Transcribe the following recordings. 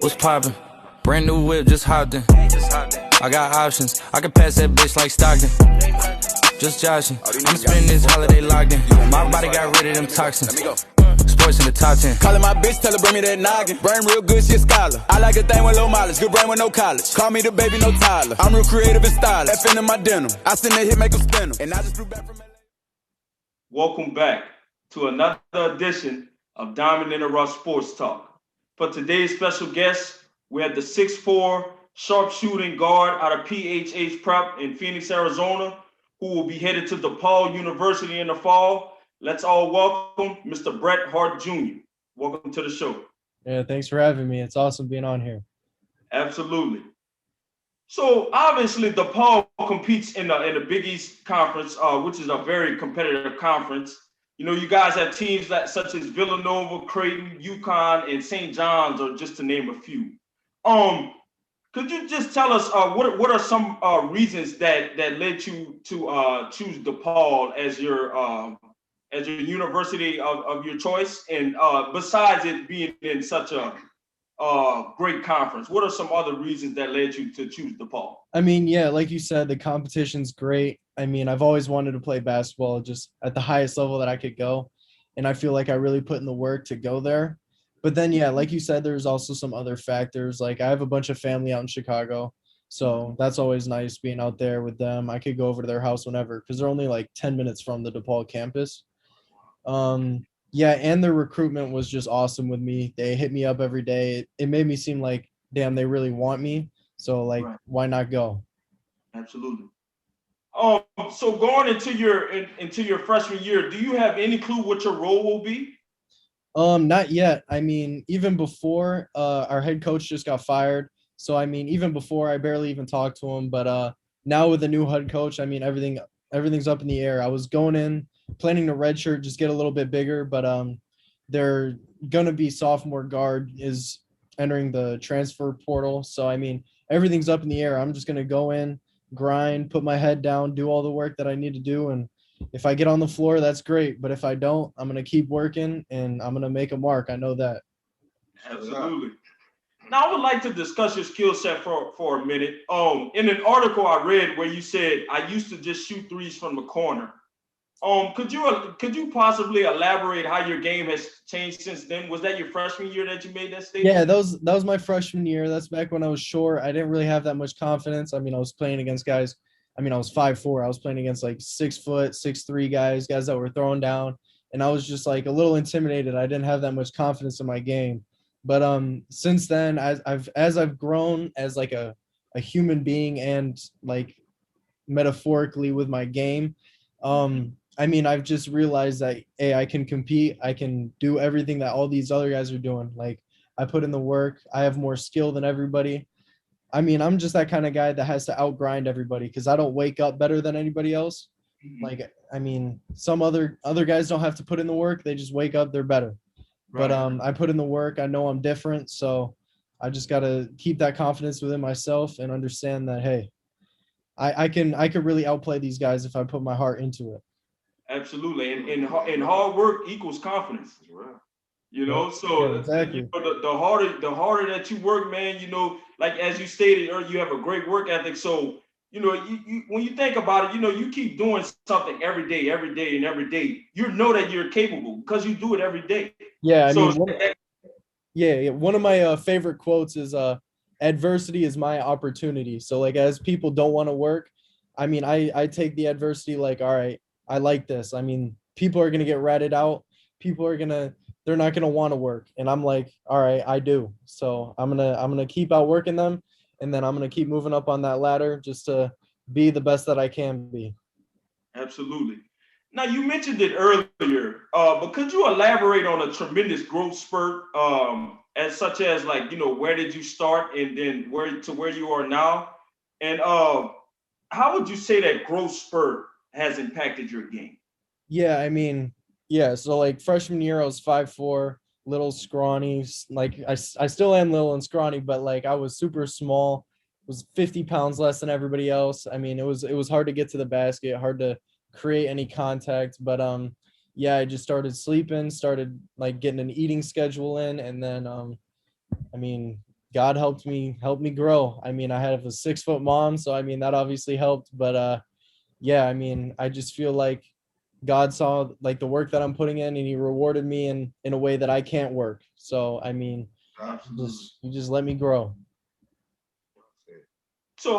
What's poppin'? Brand new whip, just hopped in. I got options. I can pass that bitch like Stockton. Just joshing. I'm spending this holiday locked in. My body got rid of them toxins. Sports in the top 10. Callin' my bitch, tell her bring me that noggin. Brain real good, she a scholar. I like a thing with low mileage, good brain with no college. Call me the baby, no Tyler. I'm real creative and stylish. FN in my denim. I send that hit, make them spin 'em. And I just flew back from LA. Welcome back to another edition of Diamond in the Rough Sports Talk. For today's special guest, we have the 6'4" sharpshooting guard out of PHH Prep in Phoenix, Arizona, who will be headed to DePaul University in the fall. Let's all welcome Mr. Brett Hardt Jr. Welcome to the show. Yeah, thanks for having me. It's awesome being on here. Absolutely. So obviously, DePaul competes in the Big East Conference, which is a very competitive conference. You know, you guys have teams such as Villanova, Creighton, UConn, and St. John's, or just to name a few. Could you just tell us what are some reasons that led you to choose DePaul as your university of your choice, and besides it being in such a great conference, what are some other reasons that led you to choose DePaul? I mean, yeah, like you said, the competition's great. I mean, I've always wanted to play basketball just at the highest level that I could go, and I feel like I really put in the work to go there. But then, yeah, like you said, there's also some other factors. Like I have a bunch of family out in Chicago, so that's always nice being out there with them. I could go over to their house whenever because they're only like 10 minutes from the DePaul campus. Yeah, and their recruitment was just awesome with me. They hit me up every day. It made me seem like, damn, they really want me. So, like, Right. Why not go? Absolutely. So going into your freshman year, do you have any clue what your role will be? Not yet. I mean, even before our head coach just got fired. So, I mean, even before I barely even talked to him. But now with the new head coach, I mean, everything's up in the air. I was going in planning to redshirt, just get a little bit bigger, but they're gonna be sophomore guard is entering the transfer portal. So I mean, everything's up in the air. I'm just gonna go in, grind, put my head down, do all the work that I need to do, and if I get on the floor, that's great. But if I don't, I'm gonna keep working and I'm gonna make a mark. I know that. Absolutely. Now I would like to discuss your skill set for a minute. In an article I read where you said I used to just shoot threes from the corner. Could you possibly elaborate how your game has changed since then? Was that your freshman year that you made that statement? Yeah, that was my freshman year. That's back when I was short. I didn't really have that much confidence. I mean, I was playing against guys. I mean, I was 5'4". I was playing against like 6', 6'3" guys that were throwing down, and I was just like a little intimidated. I didn't have that much confidence in my game. But since then, as I've grown as like a human being and like metaphorically with my game, I mean, I've just realized that, hey, I can compete. I can do everything that all these other guys are doing. Like, I put in the work. I have more skill than everybody. I mean, I'm just that kind of guy that has to outgrind everybody because I don't wake up better than anybody else. Like, I mean, some other guys don't have to put in the work. They just wake up, they're better. Right. But I put in the work. I know I'm different. So I just got to keep that confidence within myself and understand that, hey, I can really outplay these guys if I put my heart into it. Absolutely, and hard work equals confidence. You know, so Yeah, exactly. you know, the harder that you work, man. You know, like as you stated earlier, you have a great work ethic. So you know, you when you think about it, you know, you keep doing something every day, and every day. You know that you're capable because you do it every day. Yeah, I So mean, yeah. One of my favorite quotes is adversity is my opportunity. So like as people don't want to work, I mean, I take the adversity like, all right, I like this. I mean, people are gonna get ratted out. People are they're not gonna want to work. And I'm like, all right, I do. So I'm gonna keep outworking them, and then I'm gonna keep moving up on that ladder just to be the best that I can be. absolutely. Now you mentioned it earlier, but could you elaborate on a tremendous growth spurt, as such as like, you know, where did you start and then where you are now, and how would you say that growth spurt has impacted your game? Yeah, I mean, yeah. So like freshman year, I was 5'4", little scrawny. Like I still am little and scrawny, but like I was super small. Was 50 pounds less than everybody else. I mean, it was hard to get to the basket, hard to create any contact. But yeah, I just started sleeping, started like getting an eating schedule in, and then I mean, God helped me grow. I mean, I have a 6 foot mom, so I mean that obviously helped. But yeah, I mean, I just feel like God saw like the work that I'm putting in, and He rewarded me in a way that I can't work. So I mean, Absolutely. He just let me grow. So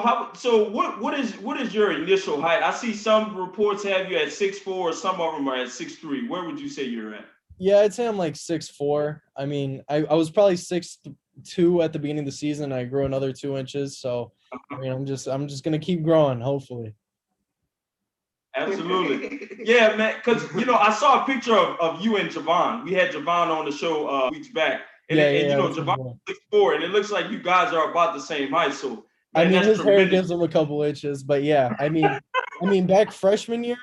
what is your initial height? I see some reports have you at 6'4", some of them are at 6'3". Where would you say you're at? Yeah, I'd say I'm like 6'4". I mean, I was probably 6'2" at the beginning of the season. I grew another 2 inches. So I mean, I'm just gonna keep growing, hopefully. Absolutely. Yeah, man. Because I saw a picture of you and Javon. We had Javon on the show weeks back, and Yeah, and yeah, that's my Javon boy. 6'4", and it looks like you guys are about the same height. So I man, mean, that's his hair tremendous. gives him a couple inches, but yeah, I mean, back freshman year,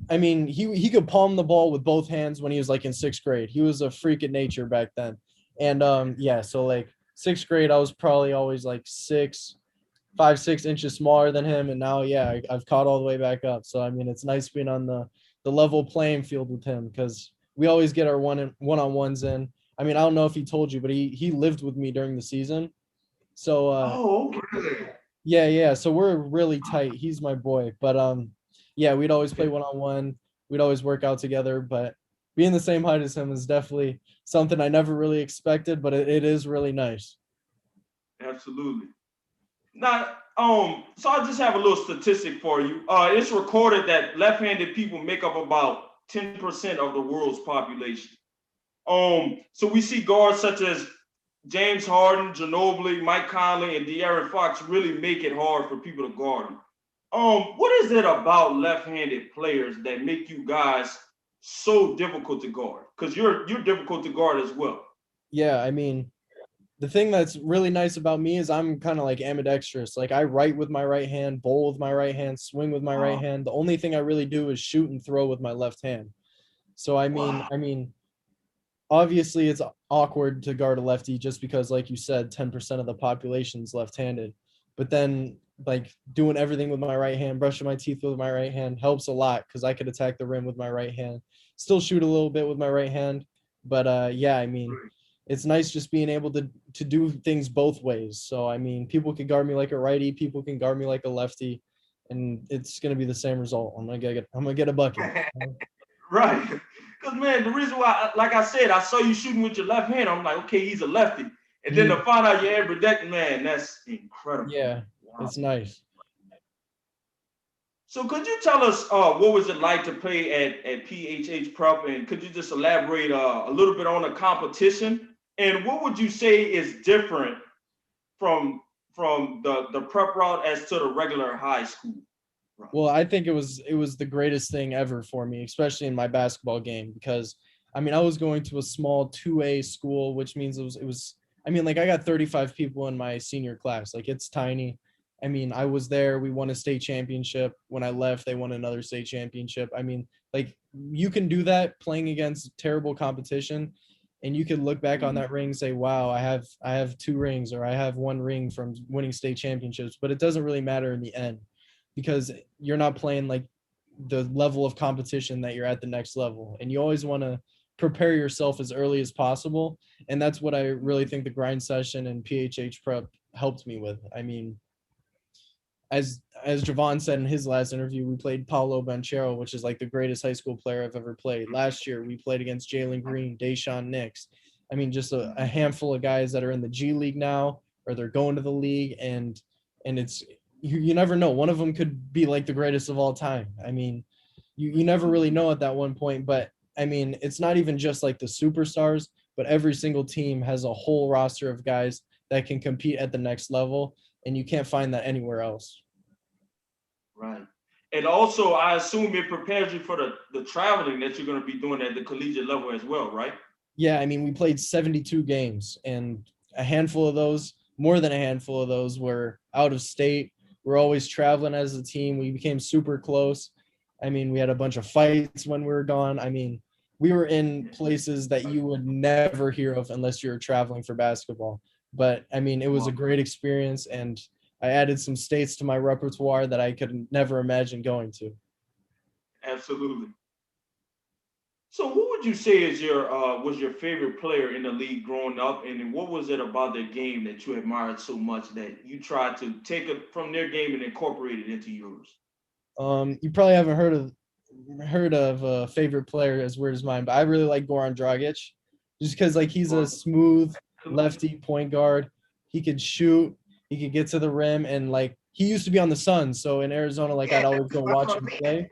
I mean, he could palm the ball with both hands when he was like in 6th grade. He was a freak of nature back then. And yeah, so like 6th grade, I was probably always like 5, 6 inches smaller than him. And now, yeah, I've caught all the way back up. So I mean, it's nice being on the level playing field with him, because we always get our one-on-ones in. I mean, I don't know if he told you, but he lived with me during the season. So Oh, okay. yeah, yeah. So we're really tight. He's my boy. But yeah, we'd always play one-on-one. We'd always work out together. But being the same height as him is definitely something I never really expected, but it is really nice. Absolutely. Now, so I just have a little statistic for you. It's recorded that left-handed people make up about 10% of the world's population. So we see guards such as James Harden, Ginobili, Mike Conley, and De'Aaron Fox really make it hard for people to guard them. What is it about left-handed players that make you guys so difficult to guard? Because you're difficult to guard as well. Yeah, I mean, the thing that's really nice about me is I'm kind of like ambidextrous. Like I write with my right hand, bowl with my right hand, swing with my right Wow. hand. The only thing I really do is shoot and throw with my left hand. So Wow. I mean, obviously it's awkward to guard a lefty just because, like you said, 10% of the population's left-handed. But then like doing everything with my right hand, brushing my teeth with my right hand helps a lot, because I could attack the rim with my right hand, still shoot a little bit with my right hand. But yeah, I mean, it's nice just being able to do things both ways. So I mean, people can guard me like a righty, people can guard me like a lefty, and it's gonna be the same result. I'm gonna get a bucket. Right. Because, man, the reason why, like I said, I saw you shooting with your left hand. I'm like, okay, he's a lefty. And then Mhm. to find out you're ambidextrous, man, that's incredible. Yeah, Wow. it's nice. So could you tell us what was it like to play at PHH Prep? And could you just elaborate a little bit on the competition? And what would you say is different from the prep route as to the regular high school route? Well, I think it was the greatest thing ever for me, especially in my basketball game, because I mean, I was going to a small 2A school, which means it was I mean, like I got 35 people in my senior class. Like it's tiny. I mean, I was there, we won a state championship. When I left, they won another state championship. I mean, like you can do that playing against terrible competition, and you can look back on that ring and say, "Wow, I have 2 rings, or I have 1 ring from winning state championships." But it doesn't really matter in the end, because you're not playing like the level of competition that you're at the next level. And you always want to prepare yourself as early as possible. And that's what I really think the grind session and PHH prep helped me with. I mean, as Javon said in his last interview, we played Paulo Banchero, which is like the greatest high school player I've ever played. Last year, we played against Jalen Green, Deshaun Nix. I mean, just a handful of guys that are in the G League now, or they're going to the league, and it's you never know. One of them could be like the greatest of all time. I mean, you never really know at that one point. But I mean, it's not even just like the superstars, but every single team has a whole roster of guys that can compete at the next level, and you can't find that anywhere else. Right. And also, I assume it prepares you for the traveling that you're going to be doing at the collegiate level as well, right? Yeah, I mean, we played 72 games, and a handful of those, more than a handful of those, were out of state. We're always traveling as a team. We became super close. I mean, we had a bunch of fights when we were gone. I mean, we were in places that you would never hear of unless you were traveling for basketball. But I mean, it was a great experience, and I added some states to my repertoire that I could never imagine going to. Absolutely. So who would you say is your was your favorite player in the league growing up, and then what was it about their game that you admired so much that you tried to take it from their game and incorporate it into yours? You probably haven't heard of a favorite player as weird as mine, but I really like Goran Dragic, just because like he's a smooth lefty point guard. He could shoot, he could get to the rim, and like he used to be on the Suns, so in Arizona, like I'd always go watch him play.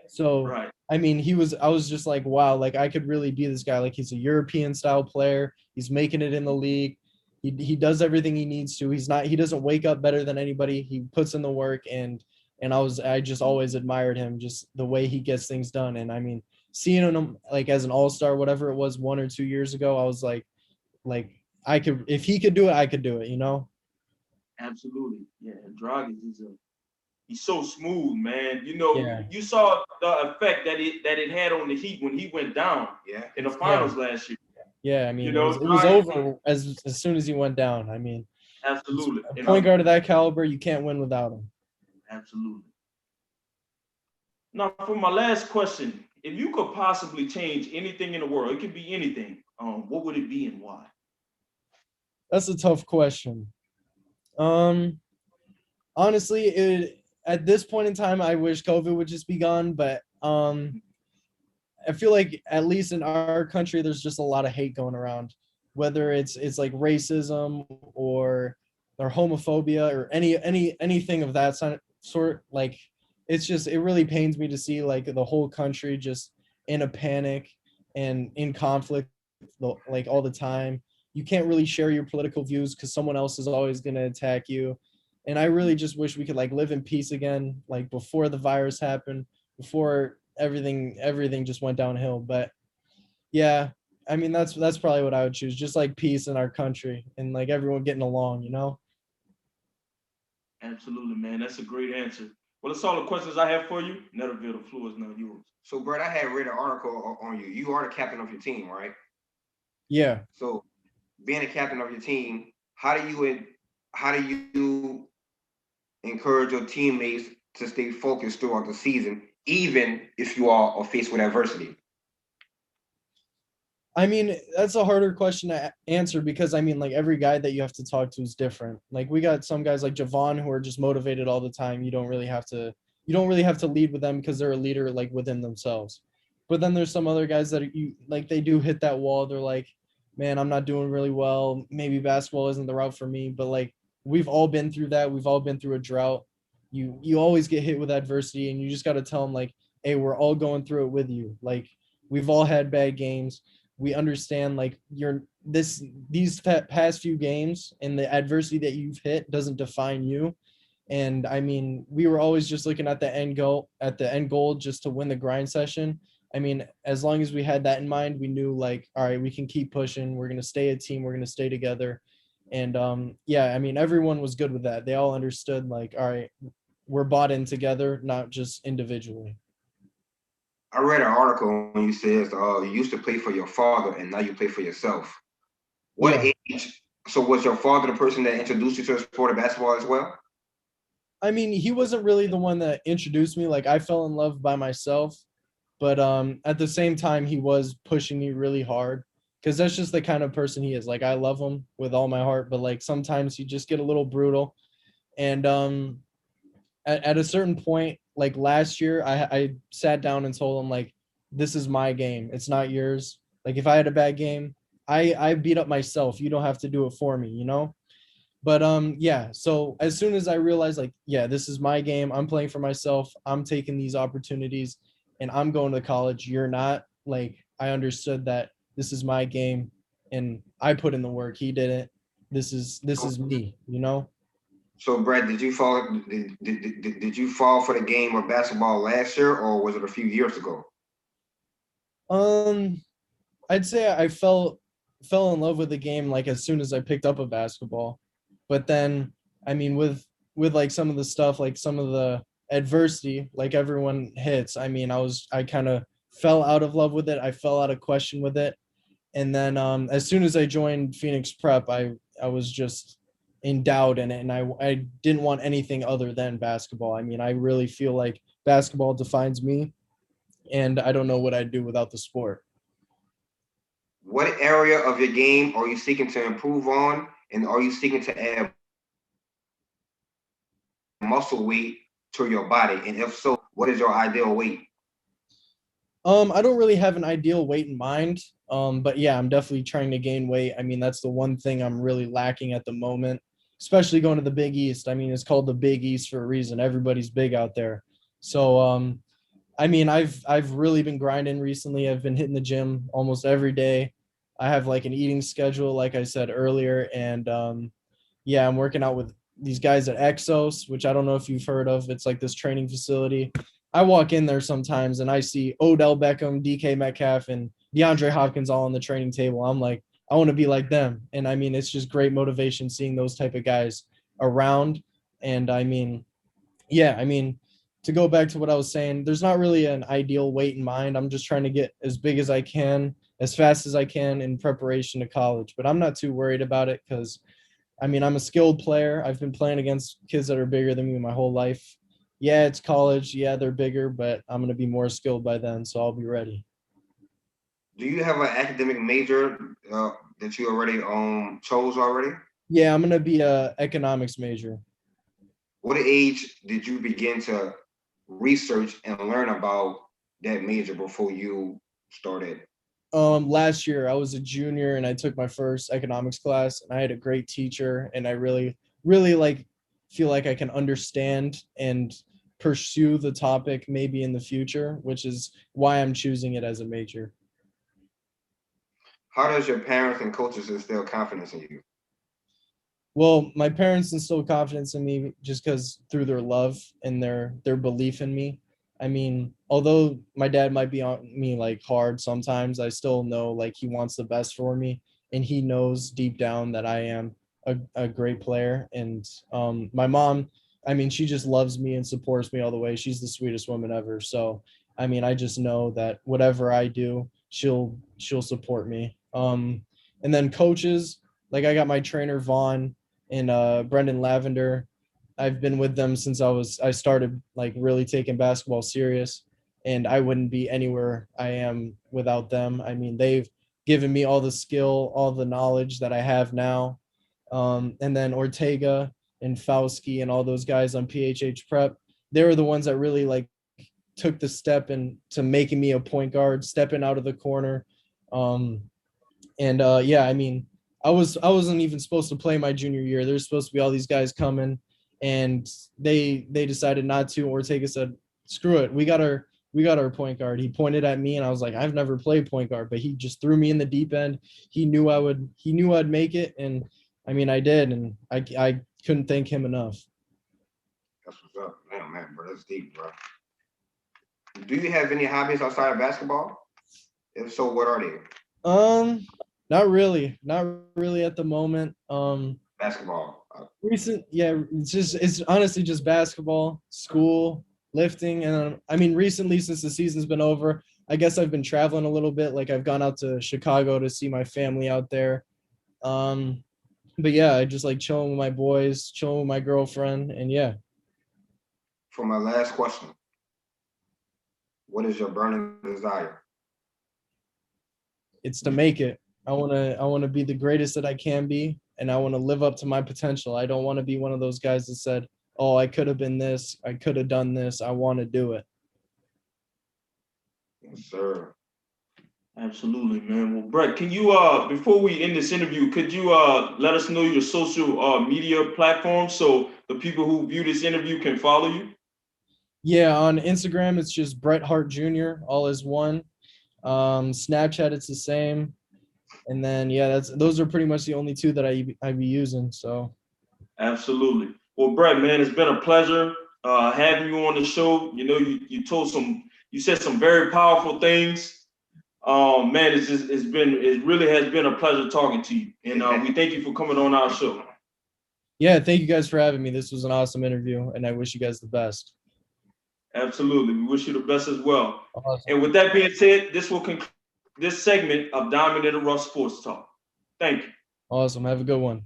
So Right. I mean, I was just like, wow, like I could really be this guy. Like he's a European style player. He's making it in the league. He does everything he needs to. He doesn't wake up better than anybody. He puts in the work, and I just always admired him, just the way he gets things done. And I mean, seeing him like as an all-star, whatever it was 1 or 2 years ago, I was like I could, if he could do it, I could do it, you know? Absolutely. Yeah. Dragic is he's so smooth, man. You know, Yeah. you saw the effect that it had on the Heat when he went down in the finals last year. Yeah, I mean, You know, it was Dragic, over as soon as he went down. I mean, absolutely. a point guard of that caliber, you can't win without him. Absolutely. Now, for my last question, if you could possibly change anything in the world, it could be anything. What would it be and why? That's a tough question. Um, Honestly, at this point in time, I wish COVID would just be gone, but I feel like at least in our country, there's just a lot of hate going around, whether it's like racism or homophobia or anything of that sort. Like, it really pains me to see like the whole country just in a panic and in conflict like all the time. You can't really share your political views because someone else is always going to attack you. And I really just wish we could like live in peace again, like before the virus happened, before everything just went downhill. But yeah, I mean that's probably what I would choose, just like peace in our country and like everyone getting along, you know? Absolutely, man. That's a great answer. Well, that's all the questions I have for you. Netterville, the floor is now yours. So, Brett, I had read an article on you. You are the captain of your team, right? Yeah. So, being a captain of your team, how do you encourage your teammates to stay focused throughout the season, even if you all are faced with adversity? I mean, that's a harder question to answer because I mean, like every guy that you have to talk to is different. Like we got some guys like Javon who are just motivated all the time. You don't really have to lead with them because they're a leader like within themselves. But then there's some other guys that they do hit that wall. They're like, man, I'm not doing really well. Maybe basketball isn't the route for me. But like we've all been through that. We've all been through a drought. You always get hit with adversity, and you just got to tell them like, hey, we're all going through it with you. Like we've all had bad games. We understand like these past few games and the adversity that you've hit doesn't define you. And I mean, we were always just looking at the end goal just to win the grind session. I mean, as long as we had that in mind, we knew like, all right, we can keep pushing. We're going to stay a team. We're going to stay together. And yeah, I mean, everyone was good with that. They all understood like, all right, we're bought in together, not just individually. I read an article when you says you used to play for your father and now you play for yourself. What Yeah. age? So was your father the person that introduced you to the sport of basketball as well? I mean, he wasn't really the one that introduced me. Like I fell in love by myself, but at the same time, he was pushing me really hard because that's just the kind of person he is. Like I love him with all my heart, but like sometimes he just get a little brutal. And at a certain point, like last year, I sat down and told him like, this is my game. It's not yours. Like if I had a bad game, I beat up myself. You don't have to do it for me, you know? But yeah, so as soon as I realized like, yeah, this is my game, I'm playing for myself, I'm taking these opportunities and I'm going to college, you're not, like I understood that this is my game and I put in the work, he didn't. This is me, you know? So, Brad, did you fall for the game of basketball last year, or was it a few years ago? Um I'd say I fell in love with the game like as soon as I picked up a basketball. But then I mean with like some of the stuff, like some of the adversity, like everyone hits, I mean I kind of fell out of love with it. I fell out of question with it. And then as soon as I joined Phoenix Prep, I was just in doubt in it and I didn't want anything other than basketball. I mean, I really feel like basketball defines me and I don't know what I'd do without the sport. What area of your game are you seeking to improve on, and are you seeking to add muscle weight to your body? And if so, what is your ideal weight? I don't really have an ideal weight in mind. But yeah, I'm definitely trying to gain weight. I mean, that's the one thing I'm really lacking at the moment, especially going to the Big East. I mean, it's called the Big East for a reason. Everybody's big out there. So, I mean, I've really been grinding recently. I've been hitting the gym almost every day. I have like an eating schedule, like I said earlier, and yeah, I'm working out with these guys at Exos, which I don't know if you've heard of. It's like this training facility. I walk in there sometimes and I see Odell Beckham, DK Metcalf, and DeAndre Hopkins all on the training table. I'm like, I want to be like them. And I mean, it's just great motivation seeing those type of guys around. And I mean, yeah, I mean, to go back to what I was saying, there's not really an ideal weight in mind. I'm just trying to get as big as I can, as fast as I can in preparation to college. But I'm not too worried about it because, I mean, I'm a skilled player. I've been playing against kids that are bigger than me my whole life. Yeah, it's college. Yeah, they're bigger, but I'm going to be more skilled by then, so I'll be ready. Do you have an academic major that you already chose already? Yeah, I'm going to be a economics major. What age did you begin to research and learn about that major before you started? Last year I was a junior and I took my first economics class and I had a great teacher and I really like feel like I can understand and pursue the topic maybe in the future, which is why I'm choosing it as a major. How does your parents and coaches instill confidence in you? Well, my parents instilled confidence in me just because through their love and their belief in me. I mean, although my dad might be on me like hard sometimes, I still know like he wants the best for me, and he knows deep down that I am a great player. And my mom, I mean, she just loves me and supports me all the way. She's the sweetest woman ever. So, I mean, I just know that whatever I do, she'll support me. And then coaches, like I got my trainer Vaughn and Brendan Lavender. I've been with them since I started like really taking basketball serious, and I wouldn't be anywhere I am without them. I mean, they've given me all the skill, all the knowledge that I have now. And then Ortega and Fauski and all those guys on PHH Prep, they were the ones that really like took the step into making me a point guard, stepping out of the corner. Yeah, I mean, I wasn't even supposed to play my junior year. There's supposed to be all these guys coming, and they decided not to. Ortega said, "Screw it, we got our point guard." He pointed at me, and I was like, "I've never played point guard," but he just threw me in the deep end. He knew I'd make it, and I mean, I did, and I couldn't thank him enough. That's what's up. Damn, man, bro, that's deep, bro. Do you have any hobbies outside of basketball? If so, what are they? Not really at the moment. Basketball. It's honestly just basketball, school, lifting, and I mean, recently since the season's been over, I guess I've been traveling a little bit. Like I've gone out to Chicago to see my family out there. But yeah, I just like chilling with my boys, chilling with my girlfriend, and yeah. For my last question, what is your burning desire? It's to make it. I wanna be the greatest that I can be, and I want to live up to my potential. I don't want to be one of those guys that said, "Oh, I could have been this, I could have done this, I want to do it." Yes, sir. Absolutely, man. Well, Brett, can you before we end this interview, could you let us know your social media platforms so the people who view this interview can follow you? Yeah, on Instagram it's just Bret Hart Jr. all as one. Snapchat it's the same. And then yeah, those are pretty much the only two that I be using. So Absolutely. Well, Brett, man, it's been a pleasure having you on the show. You know, you said some very powerful things. Man, it really has been a pleasure talking to you, and we thank you for coming on our show. Yeah, thank you guys for having me. This was an awesome interview, and I wish you guys the best. Absolutely, we wish you the best as well. Awesome. And with that being said, this will conclude this segment of Diamond in the Rough Sports Talk. Thank you. Awesome. Have a good one.